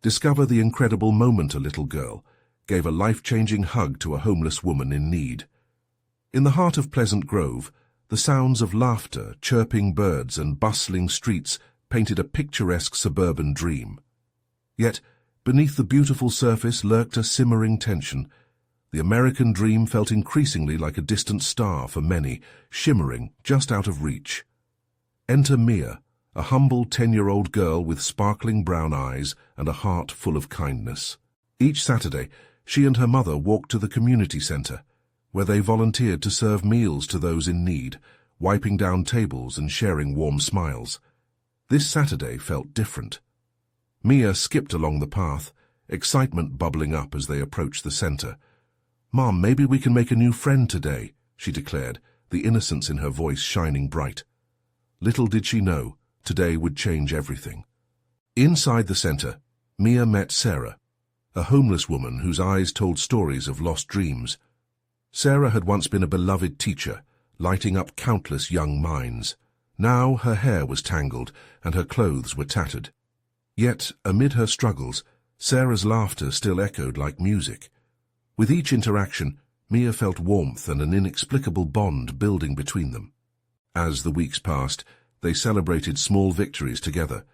Discover the incredible moment a little girl gave a life-changing hug to a homeless woman in need. In the heart of Pleasant Grove, the sounds of laughter, chirping birds, and bustling streets painted a picturesque suburban dream. Yet, beneath the beautiful surface lurked a simmering tension. The American dream felt increasingly like a distant star for many, shimmering just out of reach. Enter Mia, a humble 10-year-old girl with sparkling brown eyes and a heart full of kindness. Each Saturday, she and her mother walked to the community center, where they volunteered to serve meals to those in need, wiping down tables and sharing warm smiles. This Saturday felt different. Mia skipped along the path, excitement bubbling up as they approached the center. "Mom, maybe we can make a new friend today," she declared, the innocence in her voice shining bright. Little did she know, today would change everything. Inside the center, Mia met Sarah, a homeless woman whose eyes told stories of lost dreams. Sarah had once been a beloved teacher, lighting up countless young minds. Now her hair was tangled and her clothes were tattered. Yet, amid her struggles, Sarah's laughter still echoed like music. With each interaction, Mia felt warmth and an inexplicable bond building between them. As the weeks passed, they celebrated small victories together,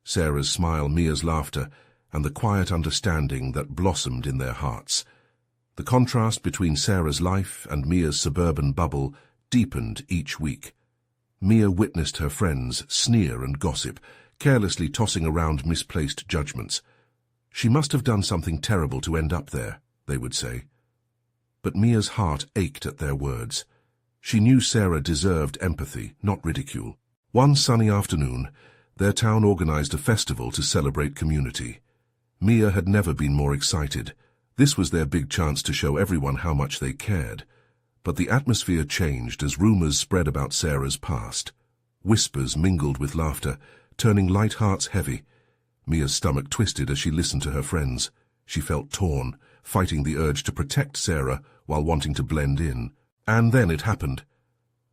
Sarah's smile, Mia's laughter, and the quiet understanding that blossomed in their hearts. The contrast between Sarah's life and Mia's suburban bubble deepened each week. Mia witnessed her friends sneer and gossip, carelessly tossing around misplaced judgments. "She must have done something terrible to end up there," they would say. But Mia's heart ached at their words. She knew Sarah deserved empathy, not ridicule. One sunny afternoon, their town organized a festival to celebrate community. Mia had never been more excited. This was their big chance to show everyone how much they cared. But the atmosphere changed as rumors spread about Sarah's past. Whispers mingled with laughter, turning light hearts heavy. Mia's stomach twisted as she listened to her friends. She felt torn, fighting the urge to protect Sarah while wanting to blend in. And then it happened.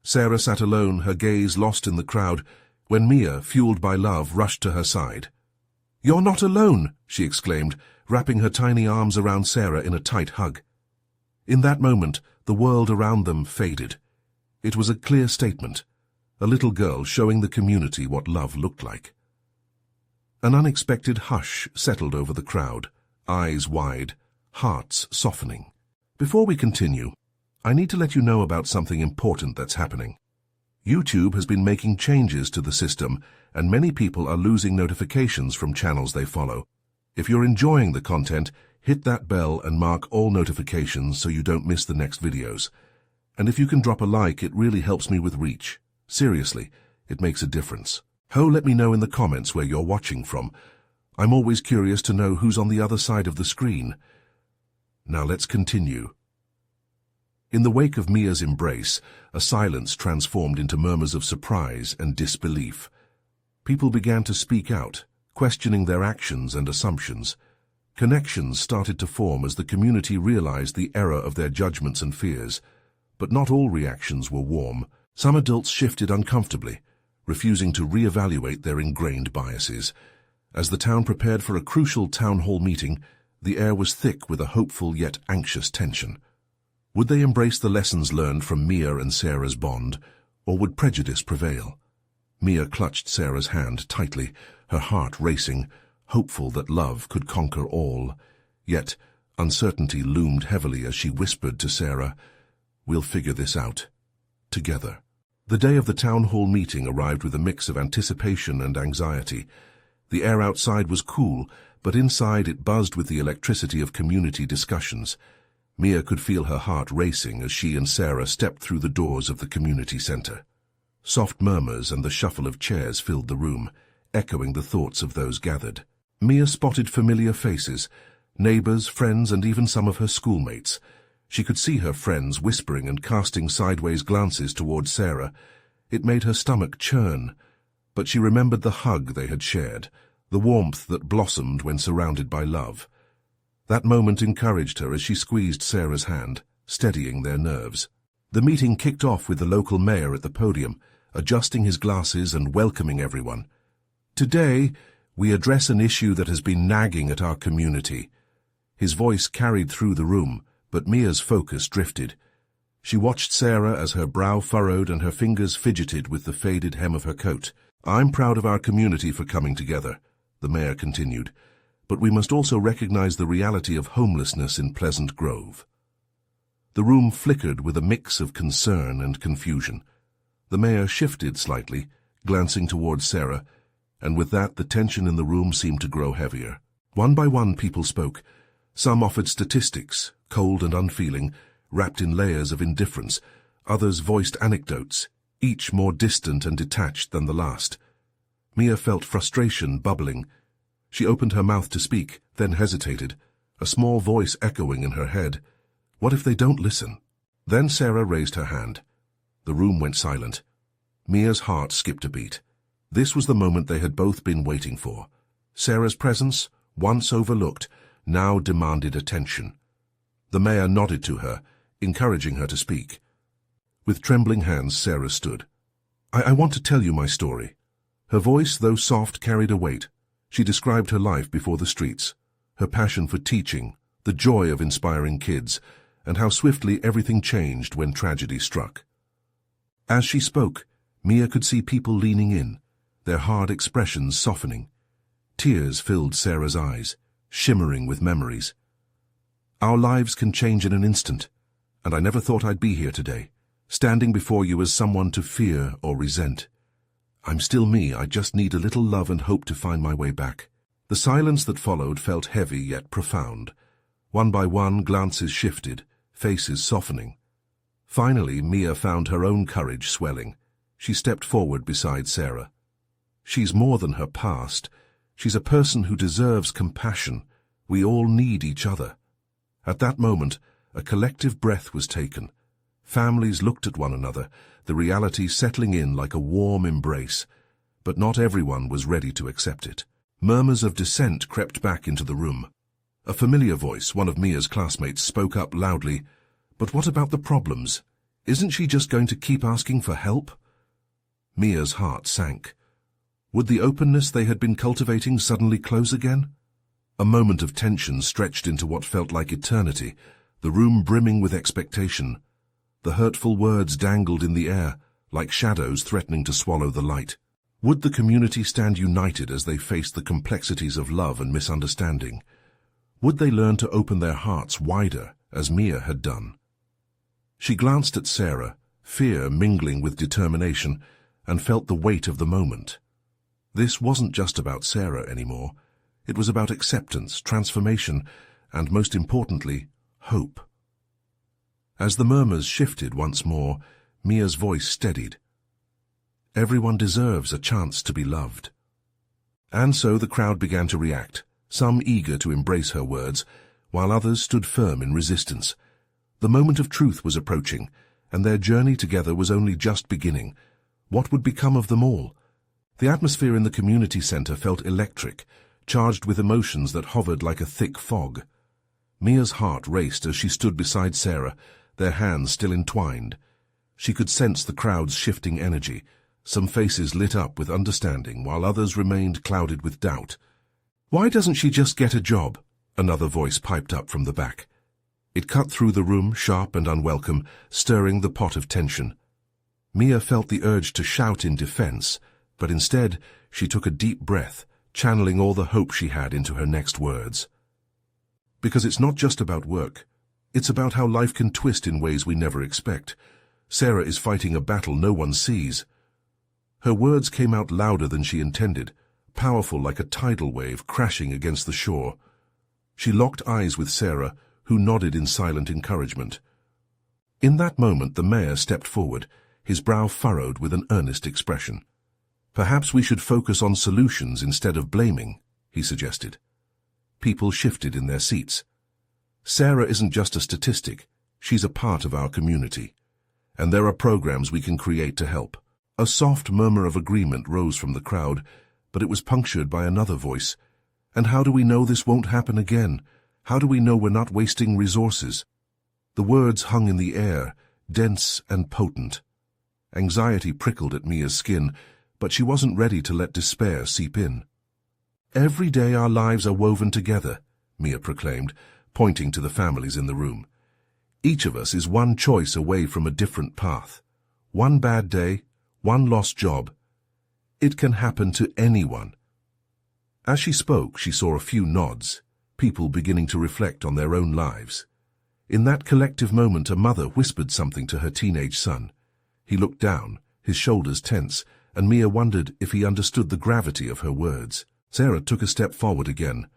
Sarah sat alone, her gaze lost in the crowd, when Mia, fueled by love, rushed to her side. "You're not alone," she exclaimed, wrapping her tiny arms around Sarah in a tight hug. In that moment, the world around them faded. It was a clear statement, a little girl showing the community what love looked like. An unexpected hush settled over the crowd, eyes wide, hearts softening. Before we continue, I need to let you know about something important that's happening. YouTube has been making changes to the system, and many people are losing notifications from channels they follow. If you're enjoying the content, hit that bell and mark all notifications so you don't miss the next videos. And if you can drop a like, it really helps me with reach. Seriously, it makes a difference. Let me know in the comments where you're watching from. I'm always curious to know who's on the other side of the screen. Now let's continue. In the wake of Mia's embrace, a silence transformed into murmurs of surprise and disbelief. People began to speak out, questioning their actions and assumptions. Connections started to form as the community realized the error of their judgments and fears. But not all reactions were warm. Some adults shifted uncomfortably, refusing to reevaluate their ingrained biases. As the town prepared for a crucial town hall meeting, the air was thick with a hopeful yet anxious tension. Would they embrace the lessons learned from Mia and Sarah's bond, or would prejudice prevail? Mia clutched Sarah's hand tightly, her heart racing, hopeful that love could conquer all. Yet, uncertainty loomed heavily as she whispered to Sarah, "We'll figure this out. Together." The day of the town hall meeting arrived with a mix of anticipation and anxiety. The air outside was cool, but inside it buzzed with the electricity of community discussions. Mia could feel her heart racing as she and Sarah stepped through the doors of the community center. Soft murmurs and the shuffle of chairs filled the room, echoing the thoughts of those gathered. Mia spotted familiar faces, neighbors, friends, and even some of her schoolmates. She could see her friends whispering and casting sideways glances toward Sarah. It made her stomach churn, but she remembered the hug they had shared, the warmth that blossomed when surrounded by love. That moment encouraged her as she squeezed Sarah's hand, steadying their nerves. The meeting kicked off with the local mayor at the podium, adjusting his glasses and welcoming everyone. "Today, We address an issue that has been nagging at our community. His voice carried through the room, but Mia's focus drifted. She watched Sarah as her brow furrowed and her fingers fidgeted with the faded hem of her coat. I'm proud of our community for coming together, the mayor continued, but we must also recognize the reality of homelessness in Pleasant Grove. The room flickered with a mix of concern and confusion. The mayor shifted slightly, glancing towards Sarah, and with that the tension in the room seemed to grow heavier. One by one people spoke. Some offered statistics, cold and unfeeling, wrapped in layers of indifference. Others voiced anecdotes, each more distant and detached than the last. Mia felt frustration bubbling. She opened her mouth to speak, then hesitated, a small voice echoing in her head. What if they don't listen? Then Sarah raised her hand. The room went silent. Mia's heart skipped a beat. This was the moment they had both been waiting for. Sarah's presence, once overlooked, now demanded attention. The mayor nodded to her, encouraging her to speak. With trembling hands, Sarah stood. I want to tell you my story. Her voice, though soft, carried a weight. She described her life before the streets, her passion for teaching, the joy of inspiring kids, and how swiftly everything changed when tragedy struck. As she spoke, Mia could see people leaning in, their hard expressions softening. Tears filled Sarah's eyes, shimmering with memories. Our lives can change in an instant, and I never thought I'd be here today, standing before you as someone to fear or resent. I'm still me, I just need a little love and hope to find my way back. The silence that followed felt heavy yet profound. One by one, glances shifted, faces softening. Finally, Mia found her own courage swelling. She stepped forward beside Sarah. She's more than her past. She's a person who deserves compassion. We all need each other. At that moment, a collective breath was taken. Families looked at one another, the reality settling in like a warm embrace. But not everyone was ready to accept it. Murmurs of dissent crept back into the room. A familiar voice, one of Mia's classmates, spoke up loudly. But what about the problems? Isn't she just going to keep asking for help? Mia's heart sank. Would the openness they had been cultivating suddenly close again? A moment of tension stretched into what felt like eternity, the room brimming with expectation. The hurtful words dangled in the air, like shadows threatening to swallow the light. Would the community stand united as they faced the complexities of love and misunderstanding? Would they learn to open their hearts wider, as Mia had done? She glanced at Sarah, fear mingling with determination, and felt the weight of the moment. This wasn't just about Sarah anymore. It was about acceptance, transformation, and most importantly, hope. As the murmurs shifted once more, Mia's voice steadied. Everyone deserves a chance to be loved. And so the crowd began to react, some eager to embrace her words, while others stood firm in resistance. The moment of truth was approaching, and their journey together was only just beginning. What would become of them all? The atmosphere in the community center felt electric, charged with emotions that hovered like a thick fog. Mia's heart raced as she stood beside Sarah, their hands still entwined. She could sense the crowd's shifting energy. Some faces lit up with understanding, while others remained clouded with doubt. "Why doesn't she just get a job?" another voice piped up from the back. It cut through the room, sharp and unwelcome, stirring the pot of tension. Mia felt the urge to shout in defense, but instead she took a deep breath, channeling all the hope she had into her next words. Because it's not just about work. It's about how life can twist in ways we never expect. Sarah is fighting a battle no one sees. Her words came out louder than she intended, powerful like a tidal wave crashing against the shore. She locked eyes with Sarah, who nodded in silent encouragement. In that moment, the mayor stepped forward, his brow furrowed with an earnest expression. "Perhaps we should focus on solutions instead of blaming," he suggested. People shifted in their seats. Sarah isn't just a statistic, she's a part of our community. And there are programs we can create to help. A soft murmur of agreement rose from the crowd, but it was punctured by another voice. And how do we know this won't happen again? How do we know we're not wasting resources? The words hung in the air, dense and potent. Anxiety prickled at Mia's skin, but she wasn't ready to let despair seep in. Every day our lives are woven together, Mia proclaimed, pointing to the families in the room. Each of us is one choice away from a different path. One bad day, one lost job. It can happen to anyone. As she spoke, she saw a few nods, people beginning to reflect on their own lives. In that collective moment, a mother whispered something to her teenage son. He looked down, his shoulders tense, and Mia wondered if he understood the gravity of her words. Sarah took a step forward again.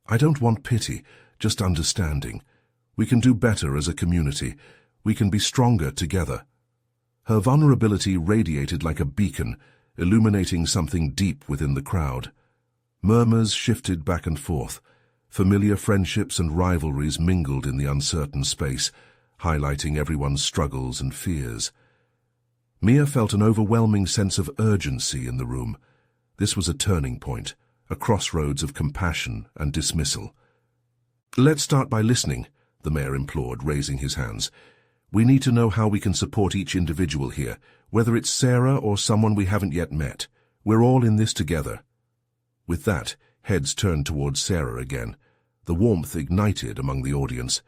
I don't want pity, just understanding. We can do better as a community. We can be stronger together. Her vulnerability radiated like a beacon, illuminating something deep within the crowd. Murmurs shifted back and forth. Familiar friendships and rivalries mingled in the uncertain space, highlighting everyone's struggles and fears. Mia felt an overwhelming sense of urgency in the room. This was a turning point, a crossroads of compassion and dismissal. Let's start by listening, the mayor implored, raising his hands. We need to know how we can support each individual here, whether it's Sarah or someone we haven't yet met. We're all in this together. With that, heads turned towards Sarah again. The warmth ignited among the audience.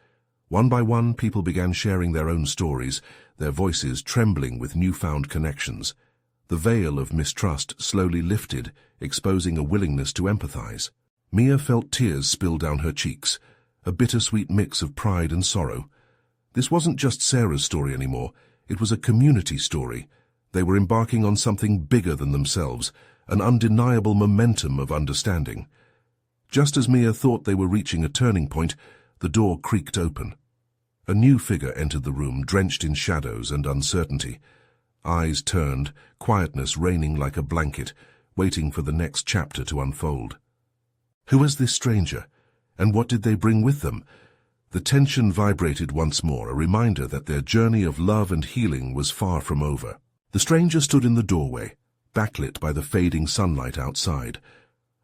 One by one, people began sharing their own stories, their voices trembling with newfound connections. The veil of mistrust slowly lifted, exposing a willingness to empathize. Mia felt tears spill down her cheeks, a bittersweet mix of pride and sorrow. This wasn't just Sarah's story anymore, it was a community story. They were embarking on something bigger than themselves, an undeniable momentum of understanding. Just as Mia thought they were reaching a turning point, the door creaked open. A new figure entered the room, drenched in shadows and uncertainty. Eyes turned, quietness reigning like a blanket, waiting for the next chapter to unfold. Who was this stranger, and what did they bring with them? The tension vibrated once more, a reminder that their journey of love and healing was far from over. The stranger stood in the doorway, backlit by the fading sunlight outside.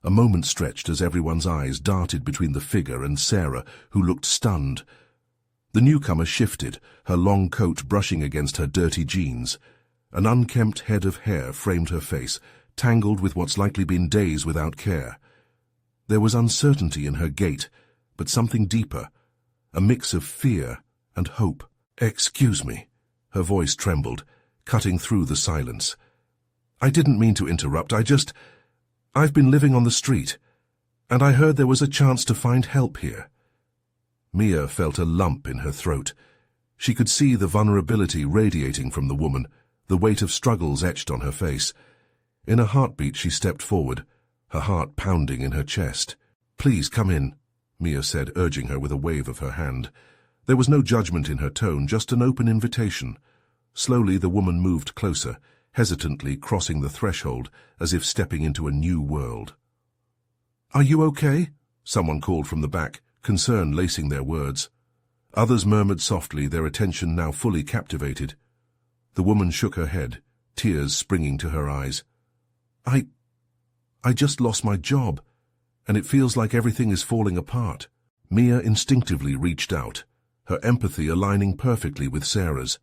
A moment stretched as everyone's eyes darted between the figure and Sarah, who looked stunned. The newcomer shifted, her long coat brushing against her dirty jeans. An unkempt head of hair framed her face, tangled with what's likely been days without care. There was uncertainty in her gait, but something deeper, a mix of fear and hope. Excuse me, her voice trembled, cutting through the silence. I didn't mean to interrupt, I've been living on the street, and I heard there was a chance to find help here. Mia felt a lump in her throat. She could see the vulnerability radiating from the woman, the weight of struggles etched on her face. In a heartbeat she stepped forward, her heart pounding in her chest. Please come in, Mia said, urging her with a wave of her hand. There was no judgment in her tone, just an open invitation. Slowly the woman moved closer, hesitantly crossing the threshold as if stepping into a new world. Are you okay? Someone called from the back, concern lacing their words. Others murmured softly, their attention now fully captivated. The woman shook her head, tears springing to her eyes. I just lost my job, and it feels like everything is falling apart. Mia instinctively reached out, her empathy aligning perfectly with Sarah's.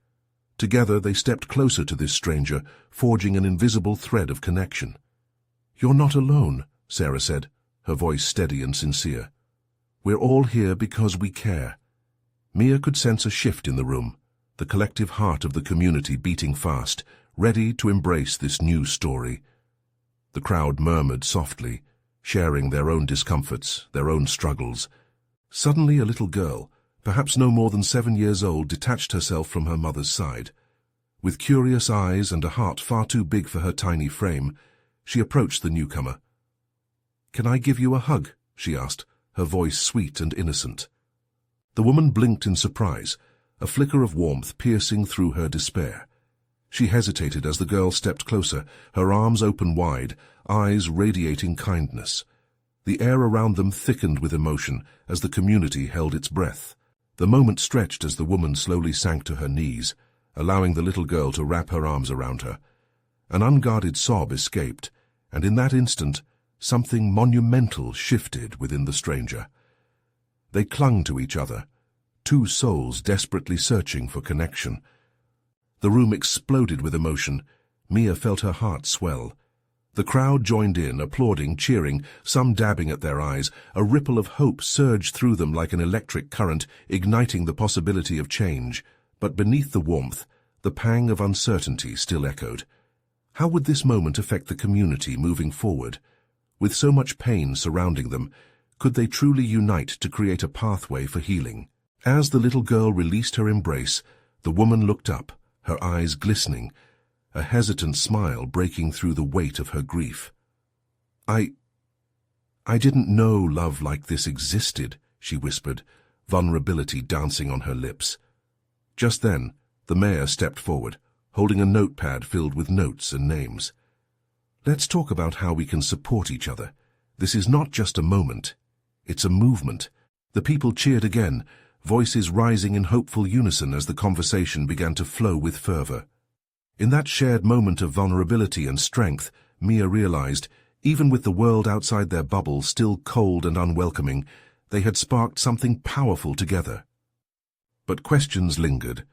Together they stepped closer to this stranger, forging an invisible thread of connection. You're not alone, Sarah said, her voice steady and sincere. We're all here because we care. Mia could sense a shift in the room, the collective heart of the community beating fast, ready to embrace this new story. The crowd murmured softly, sharing their own discomforts, their own struggles. Suddenly a little girl, perhaps no more than 7 years old, detached herself from her mother's side. With curious eyes and a heart far too big for her tiny frame, she approached the newcomer. "Can I give you a hug?" she asked, her voice sweet and innocent. The woman blinked in surprise, a flicker of warmth piercing through her despair. She hesitated as the girl stepped closer, her arms open wide, eyes radiating kindness. The air around them thickened with emotion as the community held its breath. The moment stretched as the woman slowly sank to her knees, allowing the little girl to wrap her arms around her. An unguarded sob escaped, and in that instant, something monumental shifted within the stranger. They clung to each other, two souls desperately searching for connection. The room exploded with emotion. Mia felt her heart swell. The crowd joined in, applauding, cheering, some dabbing at their eyes. A ripple of hope surged through them like an electric current, igniting the possibility of change. But beneath the warmth, the pang of uncertainty still echoed. How would this moment affect the community moving forward? With so much pain surrounding them, could they truly unite to create a pathway for healing? As the little girl released her embrace, the woman looked up, her eyes glistening, a hesitant smile breaking through the weight of her grief. I didn't know love like this existed, she whispered, vulnerability dancing on her lips. Just then, the mayor stepped forward, holding a notepad filled with notes and names. Let's talk about how we can support each other. This is not just a moment, it's a movement. The people cheered again, voices rising in hopeful unison as the conversation began to flow with fervor. In that shared moment of vulnerability and strength, Mia realized, even with the world outside their bubble still cold and unwelcoming, they had sparked something powerful together. But questions lingered.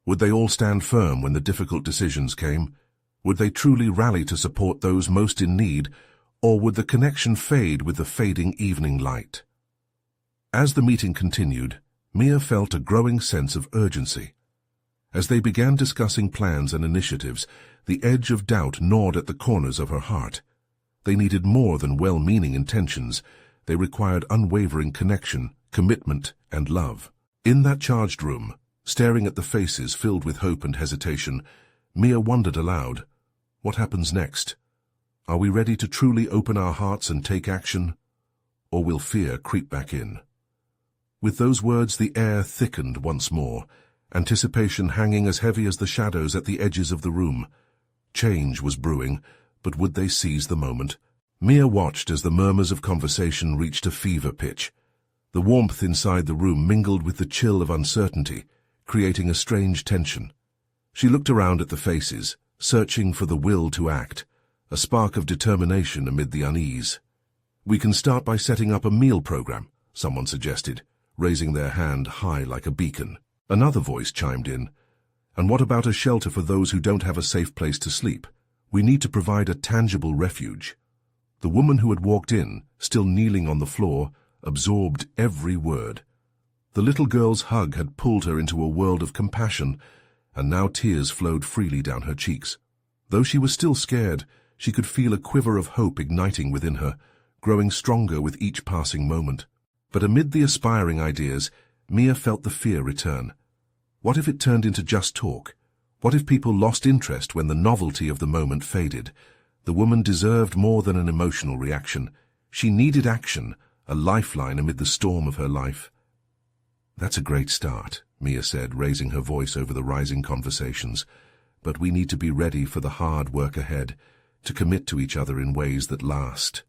Would they all stand firm when the difficult decisions came? Would they truly rally to support those most in need, or would the connection fade with the fading evening light? As the meeting continued, Mia felt a growing sense of urgency. As they began discussing plans and initiatives, the edge of doubt gnawed at the corners of her heart. They needed more than well-meaning intentions. They required unwavering connection, commitment, and love. In that charged room, staring at the faces filled with hope and hesitation, Mia wondered aloud, what happens next? Are we ready to truly open our hearts and take action? Or will fear creep back in? With those words, the air thickened once more, anticipation hanging as heavy as the shadows at the edges of the room. Change was brewing, but would they seize the moment? Mia watched as the murmurs of conversation reached a fever pitch. The warmth inside the room mingled with the chill of uncertainty, creating a strange tension. She looked around at the faces, searching for the will to act, a spark of determination amid the unease. "We can start by setting up a meal program," someone suggested, raising their hand high like a beacon. Another voice chimed in. "And what about a shelter for those who don't have a safe place to sleep? We need to provide a tangible refuge." The woman who had walked in, still kneeling on the floor, absorbed every word. The little girl's hug had pulled her into a world of compassion, and now tears flowed freely down her cheeks. Though she was still scared, she could feel a quiver of hope igniting within her, growing stronger with each passing moment. But amid the aspiring ideas, Mia felt the fear return. What if it turned into just talk? What if people lost interest when the novelty of the moment faded? The woman deserved more than an emotional reaction. She needed action, a lifeline amid the storm of her life. "That's a great start," Mia said, raising her voice over the rising conversations. "But we need to be ready for the hard work ahead, to commit to each other in ways that last."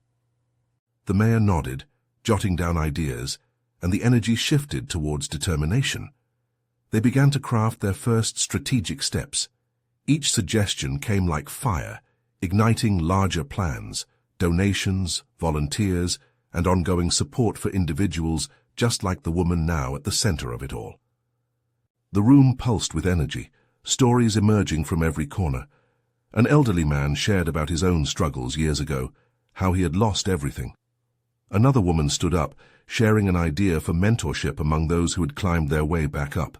The mayor nodded, jotting down ideas, and the energy shifted towards determination. They began to craft their first strategic steps. Each suggestion came like fire, igniting larger plans, donations, volunteers, and ongoing support for individuals just like the woman now at the center of it all. The room pulsed with energy, stories emerging from every corner. An elderly man shared about his own struggles years ago, how he had lost everything. Another woman stood up, sharing an idea for mentorship among those who had climbed their way back up.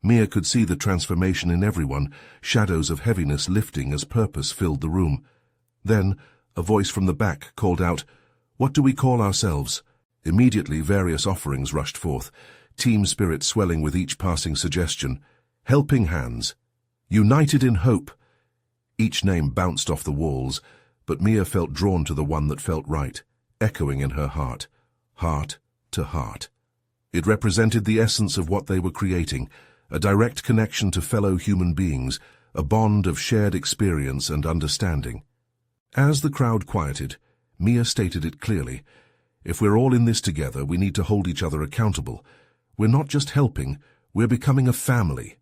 Mia could see the transformation in everyone, shadows of heaviness lifting as purpose filled the room. Then, a voice from the back called out, "What do we call ourselves?" Immediately, various offerings rushed forth, team spirit swelling with each passing suggestion. "Helping Hands," "United in Hope." Each name bounced off the walls, but Mia felt drawn to the one that felt right, echoing in her heart, heart to heart. It represented the essence of what they were creating, a direct connection to fellow human beings, a bond of shared experience and understanding. As the crowd quieted, Mia stated it clearly. If we're all in this together, we need to hold each other accountable. We're not just helping, we're becoming a family.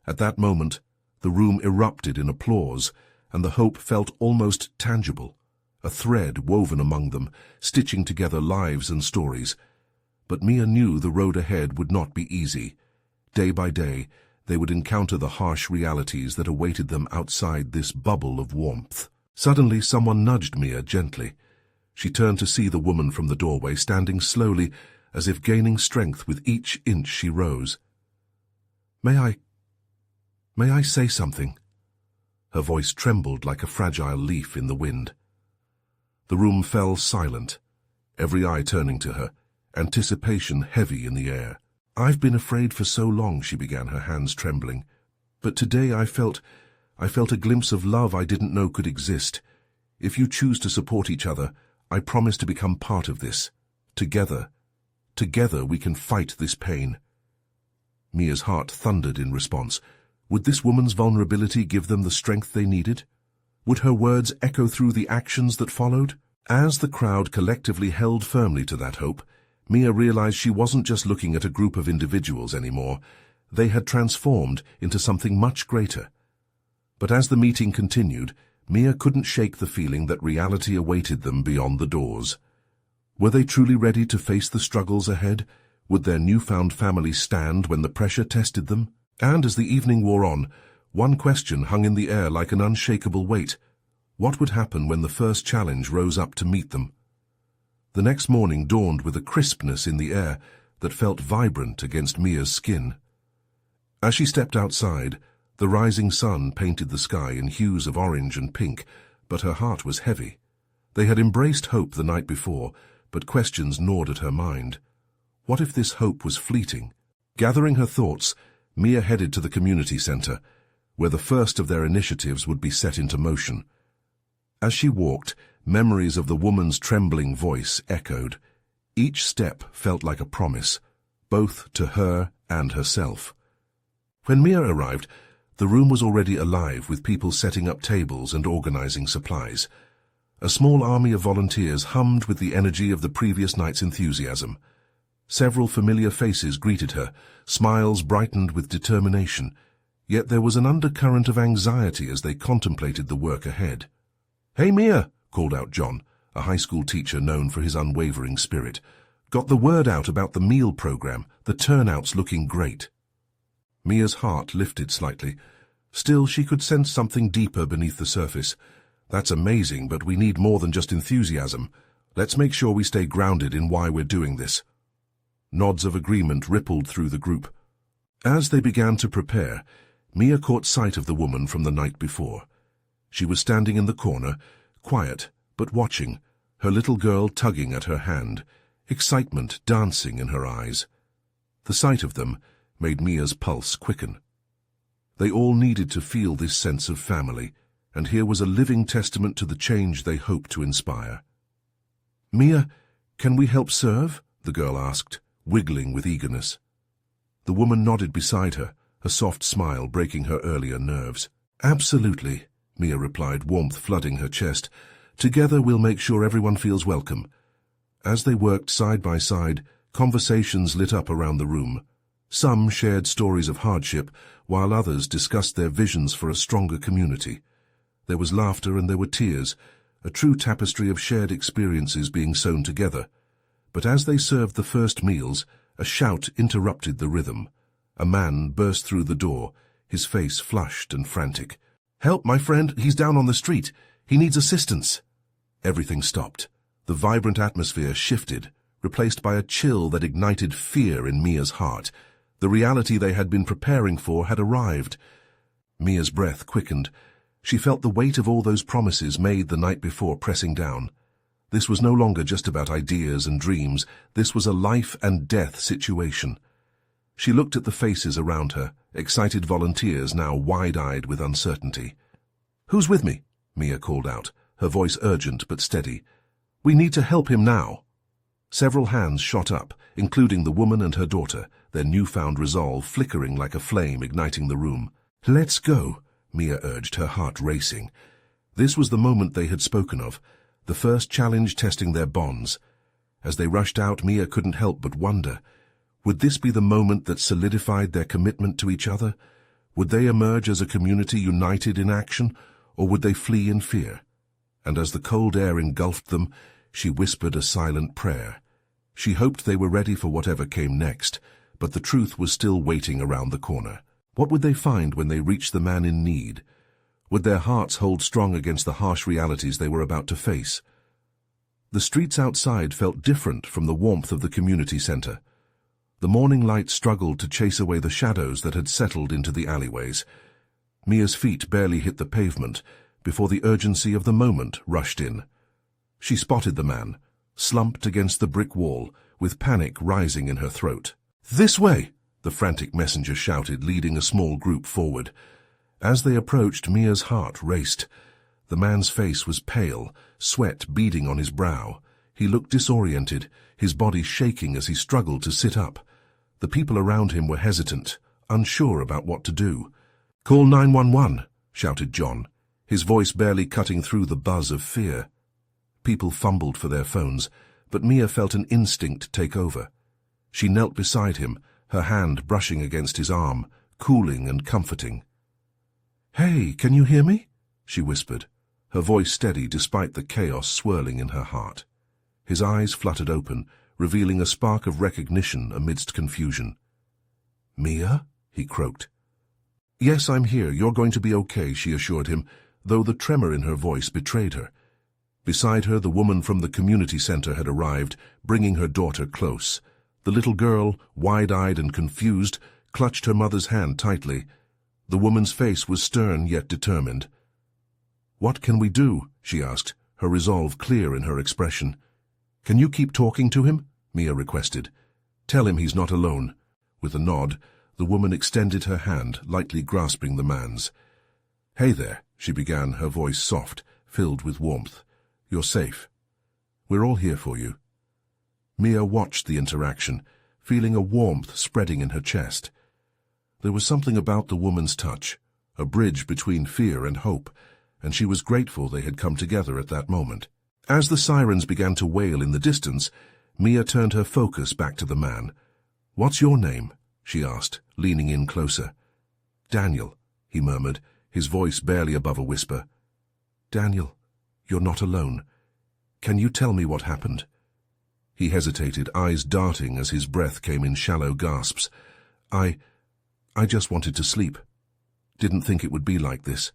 At that moment, the room erupted in applause, and the hope felt almost tangible, a thread woven among them, stitching together lives and stories. But Mia knew the road ahead would not be easy. Day by day, they would encounter the harsh realities that awaited them outside this bubble of warmth. Suddenly, someone nudged Mia gently. She turned to see the woman from the doorway standing slowly, as if gaining strength with each inch she rose. May I say something?" Her voice trembled like a fragile leaf in the wind. The room fell silent, every eye turning to her, anticipation heavy in the air. "I've been afraid for so long," she began, her hands trembling. "But today I felt a glimpse of love I didn't know could exist. If you choose to support each other, I promise to become part of this. Together we can fight this pain." Mia's heart thundered in response. Would this woman's vulnerability give them the strength they needed? Would her words echo through the actions that followed? As the crowd collectively held firmly to that hope, Mia realized she wasn't just looking at a group of individuals anymore. They had transformed into something much greater. But as the meeting continued, Mia couldn't shake the feeling that reality awaited them beyond the doors. Were they truly ready to face the struggles ahead? Would their newfound family stand when the pressure tested them? And as the evening wore on, one question hung in the air like an unshakable weight. What would happen when the first challenge rose up to meet them? The next morning dawned with a crispness in the air that felt vibrant against Mia's skin. As she stepped outside, the rising sun painted the sky in hues of orange and pink, but her heart was heavy. They had embraced hope the night before, but questions gnawed at her mind. What if this hope was fleeting? Gathering her thoughts, Mia headed to the community center, where the first of their initiatives would be set into motion. As she walked, memories of the woman's trembling voice echoed. Each step felt like a promise, both to her and herself. When Mia arrived, the room was already alive with people setting up tables and organizing supplies. A small army of volunteers hummed with the energy of the previous night's enthusiasm. Several familiar faces greeted her, smiles brightened with determination, yet there was an undercurrent of anxiety as they contemplated the work ahead. "Hey, Mia," called out John, a high school teacher known for his unwavering spirit. "Got the word out about the meal program, the turnout's looking great." Mia's heart lifted slightly. Still, she could sense something deeper beneath the surface. "That's amazing, but we need more than just enthusiasm. Let's make sure we stay grounded in why we're doing this." Nods of agreement rippled through the group. As they began to prepare, Mia caught sight of the woman from the night before. She was standing in the corner, quiet but watching, her little girl tugging at her hand, excitement dancing in her eyes. The sight of them made Mia's pulse quicken. They all needed to feel this sense of family, and here was a living testament to the change they hoped to inspire. "Mia, can we help serve?" the girl asked, wiggling with eagerness. The woman nodded beside her, a soft smile breaking her earlier nerves. "Absolutely," Mia replied, warmth flooding her chest. "Together we'll make sure everyone feels welcome." As they worked side by side, conversations lit up around the room. Some shared stories of hardship, while others discussed their visions for a stronger community. There was laughter and there were tears, a true tapestry of shared experiences being sewn together. But as they served the first meals, a shout interrupted the rhythm. A man burst through the door, his face flushed and frantic. "Help, my friend, he's down on the street. He needs assistance." Everything stopped. The vibrant atmosphere shifted, replaced by a chill that ignited fear in Mia's heart. The reality they had been preparing for had arrived. Mia's breath quickened. She felt the weight of all those promises made the night before pressing down. This was no longer just about ideas and dreams. This was a life-and-death situation. She looked at the faces around her, excited volunteers now wide-eyed with uncertainty. "Who's with me?" Mia called out, her voice urgent but steady. "We need to help him now." Several hands shot up, including the woman and her daughter, their newfound resolve flickering like a flame igniting the room. "Let's go," Mia urged, her heart racing. This was the moment they had spoken of, the first challenge testing their bonds. As they rushed out, Mia couldn't help but wonder, would this be the moment that solidified their commitment to each other? Would they emerge as a community united in action, or would they flee in fear? And as the cold air engulfed them, she whispered a silent prayer. She hoped they were ready for whatever came next, but the truth was still waiting around the corner. What would they find when they reached the man in need? Would their hearts hold strong against the harsh realities they were about to face? The streets outside felt different from the warmth of the community center. The morning light struggled to chase away the shadows that had settled into the alleyways. Mia's feet barely hit the pavement before the urgency of the moment rushed in. She spotted the man, slumped against the brick wall, with panic rising in her throat. "This way!" the frantic messenger shouted, leading a small group forward. As they approached, Mia's heart raced. The man's face was pale, sweat beading on his brow. He looked disoriented, his body shaking as he struggled to sit up. The people around him were hesitant, unsure about what to do. "Call 911, shouted John, his voice barely cutting through the buzz of fear. People fumbled for their phones, but Mia felt an instinct take over. She knelt beside him, her hand brushing against his arm, cooling and comforting. "Hey, can you hear me?" she whispered, her voice steady despite the chaos swirling in her heart. His eyes fluttered open, revealing a spark of recognition amidst confusion. "Mia?" he croaked. "Yes, I'm here. You're going to be okay," she assured him, though the tremor in her voice betrayed her. Beside her, the woman from the community center had arrived, bringing her daughter close. The little girl, wide-eyed and confused, clutched her mother's hand tightly. The woman's face was stern yet determined. "What can we do?" she asked, her resolve clear in her expression. "Can you keep talking to him?" Mia requested. "Tell him he's not alone." With a nod, the woman extended her hand, lightly grasping the man's. "Hey there," she began, her voice soft, filled with warmth. "You're safe. We're all here for you." Mia watched the interaction, feeling a warmth spreading in her chest. There was something about the woman's touch, a bridge between fear and hope, and she was grateful they had come together at that moment. As the sirens began to wail in the distance, Mia turned her focus back to the man. "What's your name?" she asked, leaning in closer. "Daniel," he murmured, his voice barely above a whisper. "Daniel, you're not alone. Can you tell me what happened?" He hesitated, eyes darting as his breath came in shallow gasps. I just wanted to sleep. Didn't think it would be like this."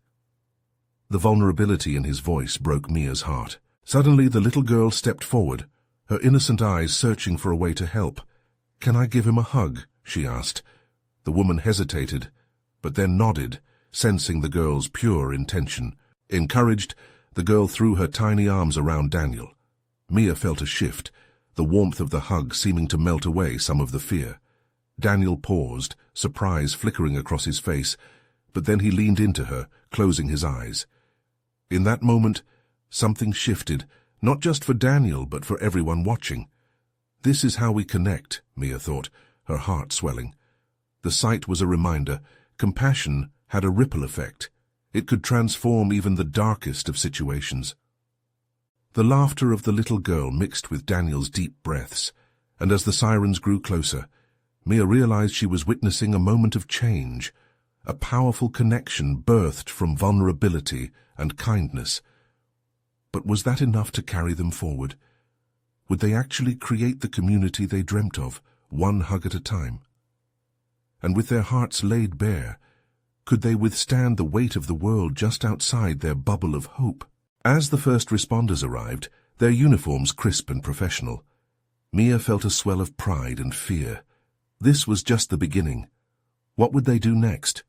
The vulnerability in his voice broke Mia's heart. Suddenly, the little girl stepped forward, her innocent eyes searching for a way to help. "Can I give him a hug?" she asked. The woman hesitated, but then nodded, sensing the girl's pure intention. Encouraged, the girl threw her tiny arms around Daniel. Mia felt a shift, the warmth of the hug seeming to melt away some of the fear. Daniel paused, surprise flickering across his face, but then he leaned into her, closing his eyes. In that moment, something shifted, not just for Daniel, but for everyone watching. This is how we connect, Mia thought, her heart swelling. The sight was a reminder. Compassion had a ripple effect. It could transform even the darkest of situations. The laughter of the little girl mixed with Daniel's deep breaths, and as the sirens grew closer, Mia realized she was witnessing a moment of change. A powerful connection birthed from vulnerability and kindness. But was that enough to carry them forward? Would they actually create the community they dreamt of, one hug at a time? And with their hearts laid bare, could they withstand the weight of the world just outside their bubble of hope? As the first responders arrived, their uniforms crisp and professional, Mia felt a swell of pride and fear. This was just the beginning. What would they do next?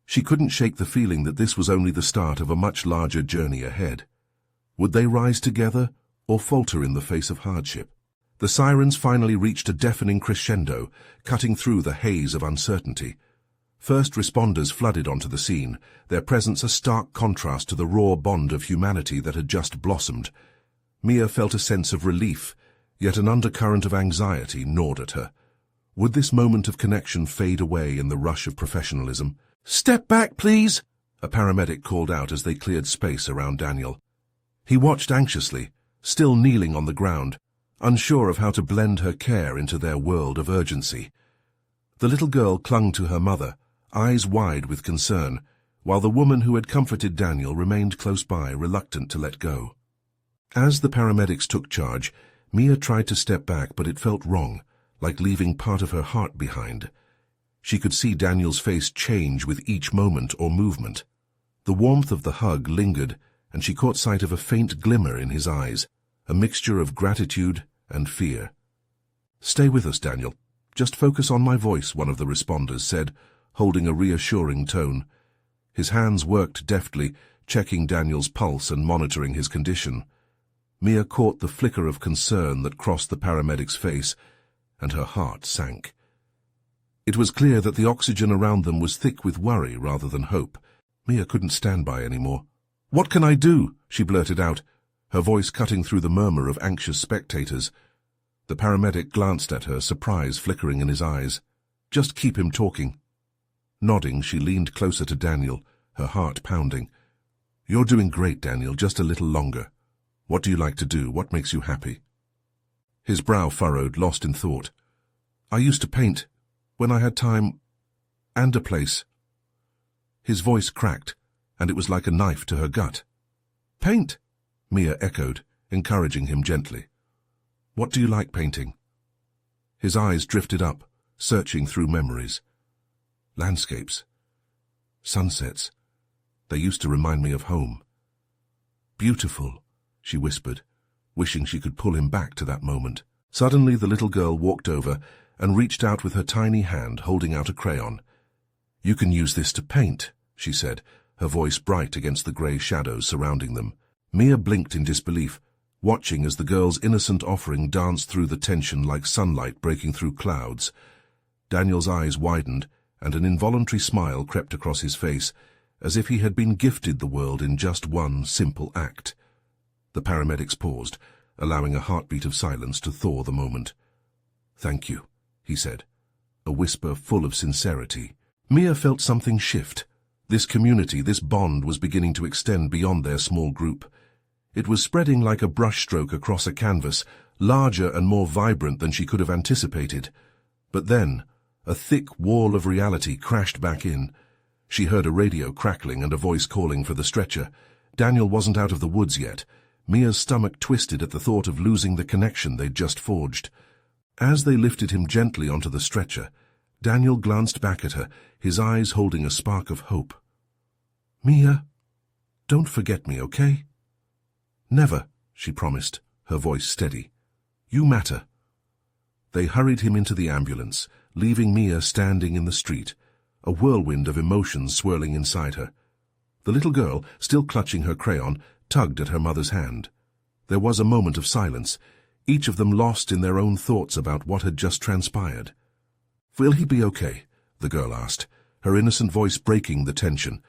She couldn't shake the feeling that this was only the start of a much larger journey ahead. Would they rise together or falter in the face of hardship? The sirens finally reached a deafening crescendo, cutting through the haze of uncertainty. First responders flooded onto the scene, their presence a stark contrast to the raw bond of humanity that had just blossomed. Mia felt a sense of relief, yet an undercurrent of anxiety gnawed at her. Would this moment of connection fade away in the rush of professionalism? "Step back, please," a paramedic called out as they cleared space around Daniel. He watched anxiously, still kneeling on the ground, unsure of how to blend her care into their world of urgency. The little girl clung to her mother, eyes wide with concern, while the woman who had comforted Daniel remained close by, reluctant to let go. As the paramedics took charge, Mia tried to step back, but it felt wrong, like leaving part of her heart behind. She could see Daniel's face change with each moment or movement. The warmth of the hug lingered, and she caught sight of a faint glimmer in his eyes, a mixture of gratitude and fear. "Stay with us, Daniel. Just focus on my voice," one of the responders said, holding a reassuring tone. His hands worked deftly, checking Daniel's pulse and monitoring his condition. Mia caught the flicker of concern that crossed the paramedic's face, and her heart sank. It was clear that the oxygen around them was thick with worry rather than hope. Mia couldn't stand by anymore. "What can I do?" she blurted out, her voice cutting through the murmur of anxious spectators. The paramedic glanced at her, surprise flickering in his eyes. "Just keep him talking." Nodding, she leaned closer to Daniel, her heart pounding. "You're doing great, Daniel, just a little longer. What do you like to do? What makes you happy?" His brow furrowed, lost in thought. "I used to paint, when I had time, and a place." His voice cracked, and it was like a knife to her gut. "Paint?" Mia echoed, encouraging him gently. "What do you like painting?" His eyes drifted up, searching through memories. "Landscapes. Sunsets. They used to remind me of home." "Beautiful," she whispered, wishing she could pull him back to that moment. Suddenly the little girl walked over and reached out with her tiny hand, holding out a crayon. "You can use this to paint," she said, her voice bright against the grey shadows surrounding them. Mia blinked in disbelief, watching as the girl's innocent offering danced through the tension like sunlight breaking through clouds. Daniel's eyes widened, and an involuntary smile crept across his face, as if he had been gifted the world in just one simple act. The paramedics paused, allowing a heartbeat of silence to thaw the moment. "Thank you," he said, a whisper full of sincerity. Mia felt something shift. This community, this bond was beginning to extend beyond their small group. It was spreading like a brushstroke across a canvas, larger and more vibrant than she could have anticipated. But then, a thick wall of reality crashed back in. She heard a radio crackling and a voice calling for the stretcher. Daniel wasn't out of the woods yet. Mia's stomach twisted at the thought of losing the connection they'd just forged. As they lifted him gently onto the stretcher, Daniel glanced back at her, his eyes holding a spark of hope. "Mia, don't forget me, okay?" "Never," she promised, her voice steady. "You matter." They hurried him into the ambulance, leaving Mia standing in the street, a whirlwind of emotions swirling inside her. The little girl, still clutching her crayon, tugged at her mother's hand. There was a moment of silence, each of them lost in their own thoughts about what had just transpired. "Will he be okay?" the girl asked, her innocent voice breaking the tension.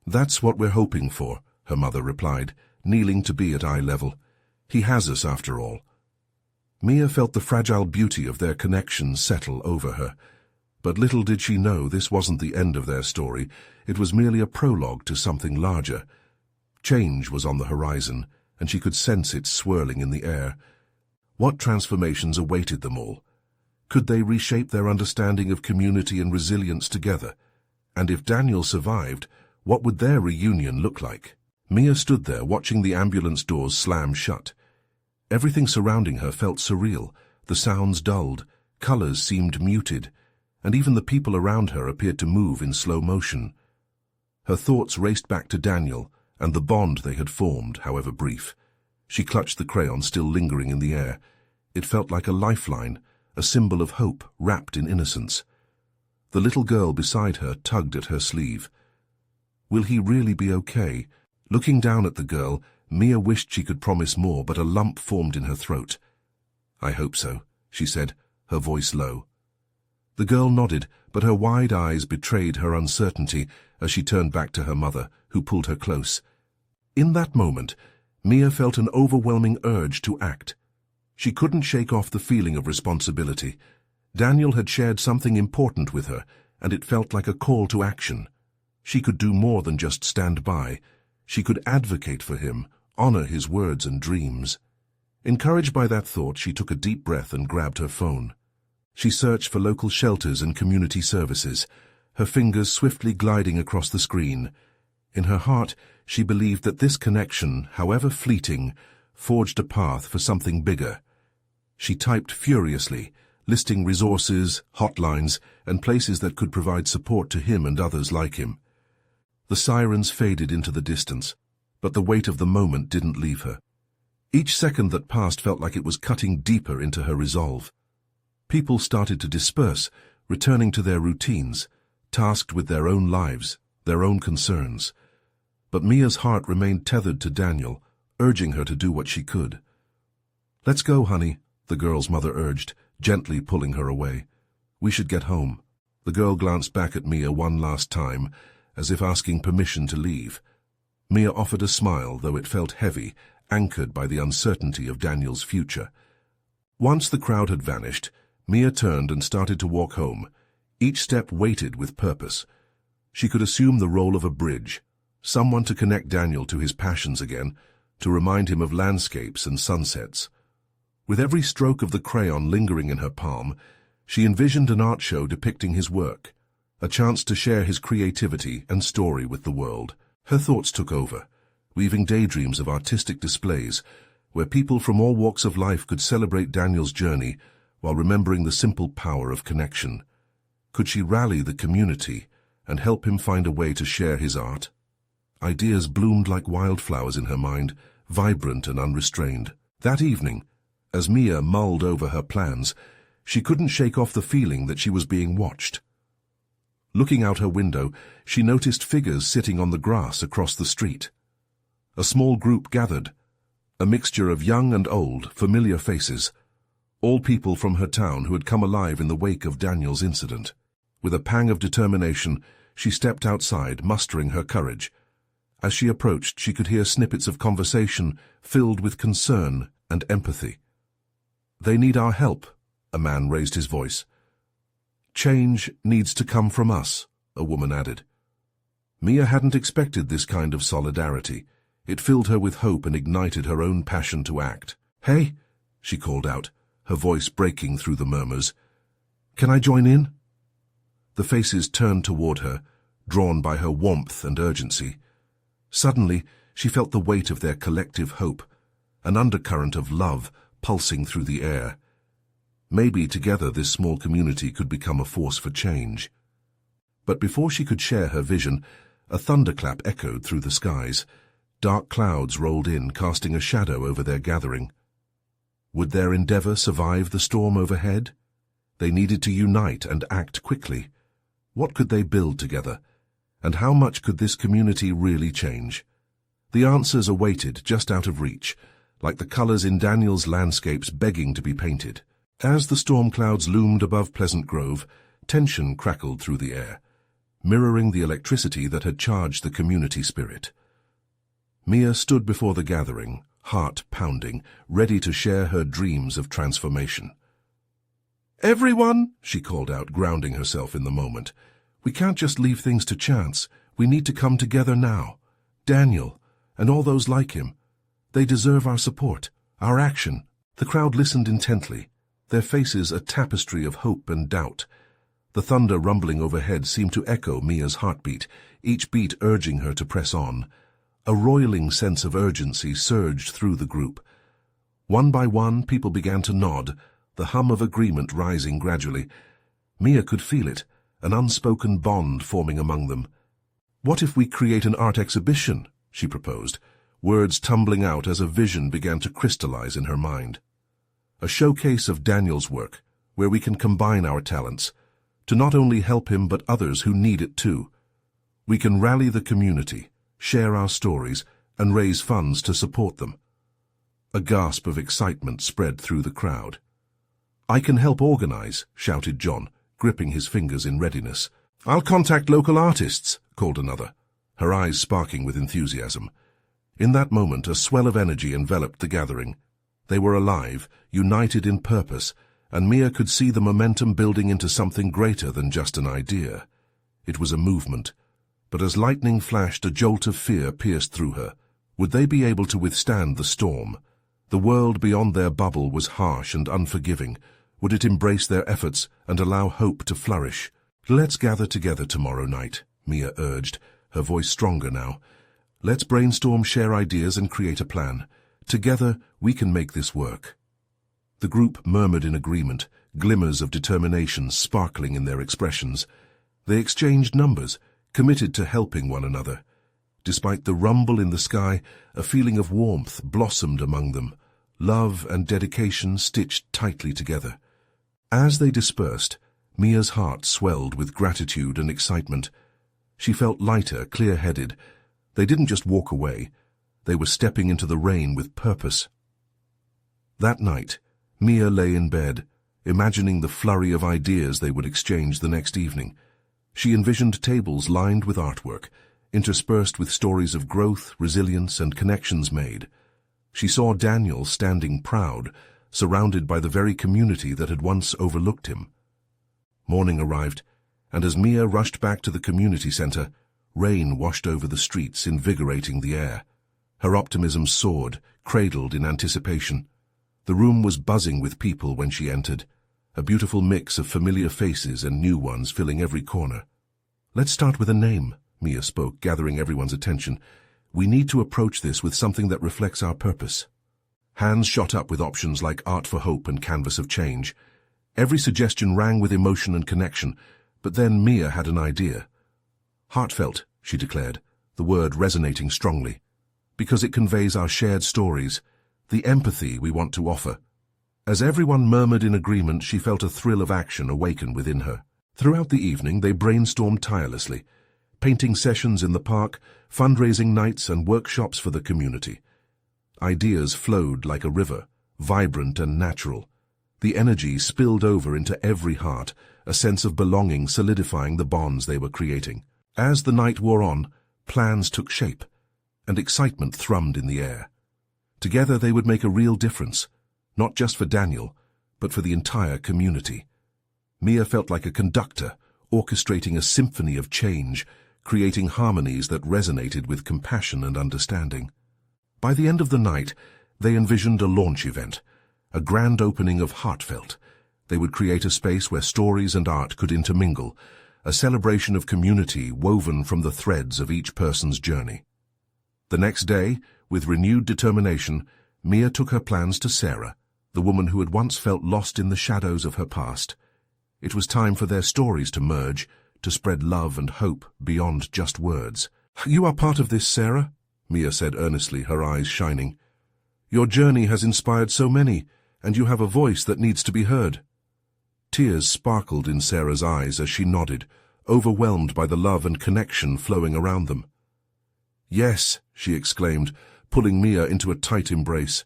"That's what we're hoping for," her mother replied, kneeling to be at eye level. "He has us, after all." Mia felt the fragile beauty of their connection settle over her. But little did she know this wasn't the end of their story. It was merely a prologue to something larger. Change was on the horizon, and she could sense it swirling in the air. What transformations awaited them all? Could they reshape their understanding of community and resilience together? And if Daniel survived, what would their reunion look like? Mia stood there watching the ambulance doors slam shut. Everything surrounding her felt surreal. The sounds dulled, colors seemed muted, and even the people around her appeared to move in slow motion. Her thoughts raced back to Daniel and the bond they had formed, however brief. She clutched the crayon still lingering in the air. It felt like a lifeline, a symbol of hope wrapped in innocence. The little girl beside her tugged at her sleeve. Will he really be okay? Looking down at the girl, Mia wished she could promise more, but a lump formed in her throat. "I hope so," she said, her voice low. The girl nodded, but her wide eyes betrayed her uncertainty as she turned back to her mother, who pulled her close. In that moment, Mia felt an overwhelming urge to act. She couldn't shake off the feeling of responsibility. Daniel had shared something important with her, and it felt like a call to action. She could do more than just stand by. She could advocate for him, honor his words and dreams. Encouraged by that thought, she took a deep breath and grabbed her phone. She searched for local shelters and community services, her fingers swiftly gliding across the screen. In her heart, she believed that this connection, however fleeting, forged a path for something bigger. She typed furiously, listing resources, hotlines, and places that could provide support to him and others like him. The sirens faded into the distance, but the weight of the moment didn't leave her. Each second that passed felt like it was cutting deeper into her resolve. People started to disperse, returning to their routines, tasked with their own lives, their own concerns. But Mia's heart remained tethered to Daniel, urging her to do what she could. "Let's go, honey," the girl's mother urged, gently pulling her away. "We should get home." The girl glanced back at Mia one last time, as if asking permission to leave. Mia offered a smile, though it felt heavy, anchored by the uncertainty of Daniel's future. Once the crowd had vanished, Mia turned and started to walk home, each step weighted with purpose. She could assume the role of a bridge, someone to connect Daniel to his passions again, to remind him of landscapes and sunsets. With every stroke of the crayon lingering in her palm, she envisioned an art show depicting his work, a chance to share his creativity and story with the world. Her thoughts took over, weaving daydreams of artistic displays where people from all walks of life could celebrate Daniel's journey while remembering the simple power of connection. Could she rally the community and help him find a way to share his art? Ideas bloomed like wildflowers in her mind, vibrant and unrestrained. That evening, as Mia mulled over her plans, she couldn't shake off the feeling that she was being watched. Looking out her window, she noticed figures sitting on the grass across the street. A small group gathered, a mixture of young and old, familiar faces, all people from her town who had come alive in the wake of Daniel's incident. With a pang of determination, she stepped outside, mustering her courage. As she approached, she could hear snippets of conversation filled with concern and empathy. "They need our help," a man raised his voice. "Change needs to come from us," a woman added. Mia hadn't expected this kind of solidarity. It filled her with hope and ignited her own passion to act. "Hey," she called out, her voice breaking through the murmurs. "Can I join in?" The faces turned toward her, drawn by her warmth and urgency. Suddenly, she felt the weight of their collective hope, an undercurrent of love pulsing through the air. Maybe together this small community could become a force for change. But before she could share her vision, a thunderclap echoed through the skies. Dark clouds rolled in, casting a shadow over their gathering. Would their endeavor survive the storm overhead? They needed to unite and act quickly. What could they build together? And how much could this community really change? The answers awaited, just out of reach, like the colors in Daniel's landscapes begging to be painted. As the storm clouds loomed above Pleasant Grove, tension crackled through the air, mirroring the electricity that had charged the community spirit. Mia stood before the gathering, heart pounding, ready to share her dreams of transformation. "Everyone," she called out, grounding herself in the moment. "We can't just leave things to chance. We need to come together now. Daniel, and all those like him. They deserve our support, our action." The crowd listened intently, their faces a tapestry of hope and doubt. The thunder rumbling overhead seemed to echo Mia's heartbeat, each beat urging her to press on. A roiling sense of urgency surged through the group. One by one, people began to nod, the hum of agreement rising gradually. Mia could feel it, an unspoken bond forming among them. "What if we create an art exhibition?" she proposed, words tumbling out as a vision began to crystallize in her mind. "A showcase of Daniel's work, where we can combine our talents, to not only help him but others who need it too. We can rally the community, share our stories, and raise funds to support them." A gasp of excitement spread through the crowd. "I can help organize," shouted John, gripping his fingers in readiness. "I'll contact local artists," called another, her eyes sparking with enthusiasm. In that moment, a swell of energy enveloped the gathering. They were alive, united in purpose, and Mia could see the momentum building into something greater than just an idea. It was a movement. But as lightning flashed, a jolt of fear pierced through her. Would they be able to withstand the storm? The world beyond their bubble was harsh and unforgiving. Would it embrace their efforts and allow hope to flourish? "Let's gather together tomorrow night," Mia urged, her voice stronger now. "Let's brainstorm, share ideas, and create a plan. Together, we can make this work." The group murmured in agreement, glimmers of determination sparkling in their expressions. They exchanged numbers, committed to helping one another. Despite the rumble in the sky, a feeling of warmth blossomed among them, love and dedication stitched tightly together. As they dispersed, Mia's heart swelled with gratitude and excitement. She felt lighter, clear-headed. They didn't just walk away. They were stepping into the rain with purpose. That night, Mia lay in bed, imagining the flurry of ideas they would exchange the next evening. She envisioned tables lined with artwork, interspersed with stories of growth, resilience, and connections made. She saw Daniel standing proud, surrounded by the very community that had once overlooked him. Morning arrived, and as Mia rushed back to the community center, rain washed over the streets, invigorating the air. Her optimism soared, cradled in anticipation. The room was buzzing with people when she entered, a beautiful mix of familiar faces and new ones filling every corner. "Let's start with a name," Mia spoke, gathering everyone's attention. "We need to approach this with something that reflects our purpose." Hands shot up with options like Art for Hope and Canvas of Change. Every suggestion rang with emotion and connection, but then Mia had an idea. "Heartfelt," she declared, the word resonating strongly, "because it conveys our shared stories, the empathy we want to offer." As everyone murmured in agreement, she felt a thrill of action awaken within her. Throughout the evening, they brainstormed tirelessly. Painting sessions in the park, fundraising nights, and workshops for the community. Ideas flowed like a river, vibrant and natural. The energy spilled over into every heart, a sense of belonging solidifying the bonds they were creating. As the night wore on, plans took shape, and excitement thrummed in the air. Together they would make a real difference, not just for Daniel, but for the entire community. Mia felt like a conductor, orchestrating a symphony of change, creating harmonies that resonated with compassion and understanding. By the end of the night, they envisioned a launch event, a grand opening of Heartfelt. They would create a space where stories and art could intermingle, a celebration of community woven from the threads of each person's journey. The next day, with renewed determination, Mia took her plans to Sarah, the woman who had once felt lost in the shadows of her past. It was time for their stories to merge, to spread love and hope beyond just words. "You are part of this, Sarah," Mia said earnestly, her eyes shining. "Your journey has inspired so many, and you have a voice that needs to be heard." Tears sparkled in Sarah's eyes as she nodded, overwhelmed by the love and connection flowing around them. "Yes," she exclaimed, pulling Mia into a tight embrace.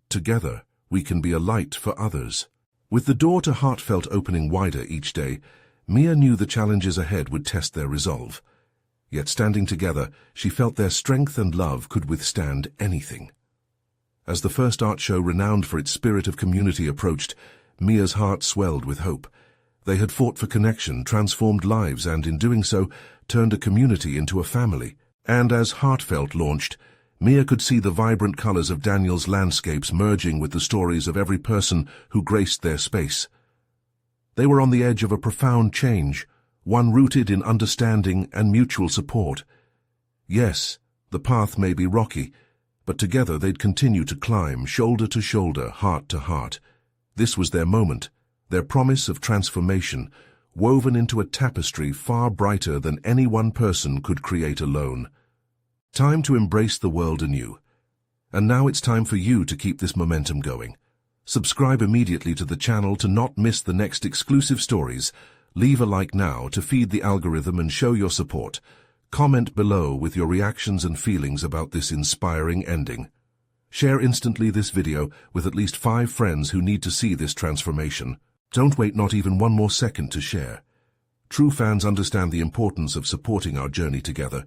"Together, we can be a light for others." With the door to Heartfelt opening wider each day, Mia knew the challenges ahead would test their resolve. Yet standing together, she felt their strength and love could withstand anything. As the first art show renowned for its spirit of community approached, Mia's heart swelled with hope. They had fought for connection, transformed lives, and in doing so, turned a community into a family. And as Heartfelt launched, Mia could see the vibrant colors of Daniel's landscapes merging with the stories of every person who graced their space. They were on the edge of a profound change, one rooted in understanding and mutual support. Yes, the path may be rocky, but together they'd continue to climb, shoulder to shoulder, heart to heart. This was their moment, their promise of transformation, woven into a tapestry far brighter than any one person could create alone. Time to embrace the world anew. And now it's time for you to keep this momentum going. Subscribe immediately to the channel to not miss the next exclusive stories. Leave a like now to feed the algorithm and show your support. Comment below with your reactions and feelings about this inspiring ending. Share instantly this video with at least 5 friends who need to see this transformation. Don't wait not even one more second to share. True fans understand the importance of supporting our journey together,